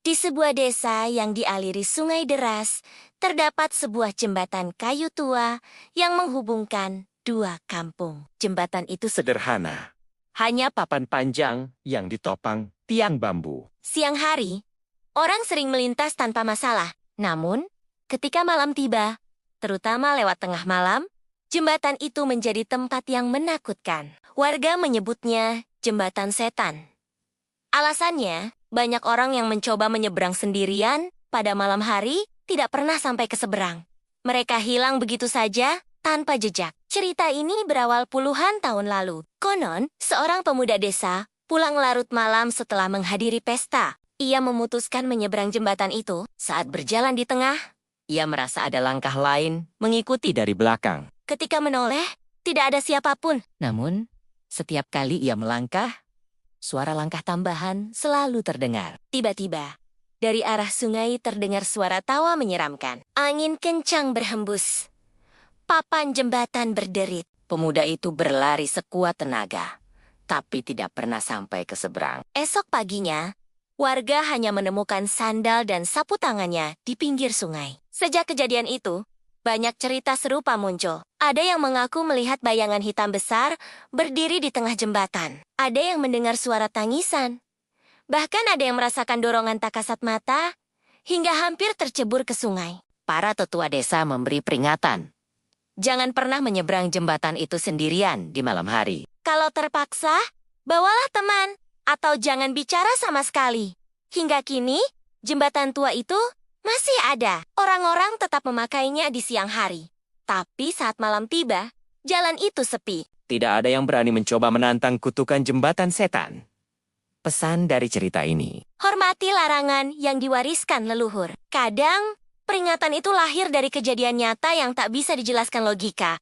Di sebuah desa yang dialiri sungai deras, terdapat sebuah jembatan kayu tua yang menghubungkan dua kampung. Jembatan itu Sederhana. Hanya papan panjang yang ditopang tiang bambu. siang hari, orang sering melintas tanpa masalah. Namun, ketika malam tiba, terutama lewat tengah malam, jembatan itu menjadi tempat yang menakutkan. Warga menyebutnya jembatan setan. Alasannya, banyak orang yang mencoba menyeberang sendirian pada malam hari tidak pernah sampai ke seberang. Mereka hilang begitu saja tanpa jejak. Cerita ini berawal puluhan tahun lalu. Konon, seorang pemuda desa pulang larut malam setelah menghadiri pesta. Ia memutuskan menyeberang jembatan itu. Saat berjalan di tengah, ia merasa ada langkah lain mengikuti Dari belakang. Ketika menoleh, tidak ada siapapun. Namun, setiap kali ia melangkah, suara langkah tambahan selalu terdengar. Tiba-tiba, dari arah sungai terdengar suara tawa menyeramkan. Angin kencang berhembus. Papan jembatan berderit. Pemuda itu berlari sekuat tenaga, tapi tidak pernah sampai ke seberang. Esok paginya, warga hanya menemukan sandal dan sapu tangannya di pinggir sungai. Sejak kejadian itu, banyak cerita serupa muncul. Ada yang mengaku melihat bayangan hitam besar berdiri di tengah jembatan. Ada yang mendengar suara tangisan. Bahkan ada yang merasakan dorongan tak kasat mata hingga hampir tercebur ke sungai. Para tetua desa memberi peringatan. Jangan pernah menyeberang jembatan itu sendirian di malam hari. Kalau terpaksa, bawalah teman atau jangan bicara sama sekali. Hingga kini, jembatan tua itu masih ada. Orang-orang tetap memakainya di siang hari. Tapi saat malam tiba, jalan itu sepi. Tidak ada yang berani mencoba menantang kutukan jembatan setan. Pesan dari cerita ini. Hormati larangan yang diwariskan leluhur. Kadang, peringatan itu lahir dari kejadian nyata yang tak bisa dijelaskan logika.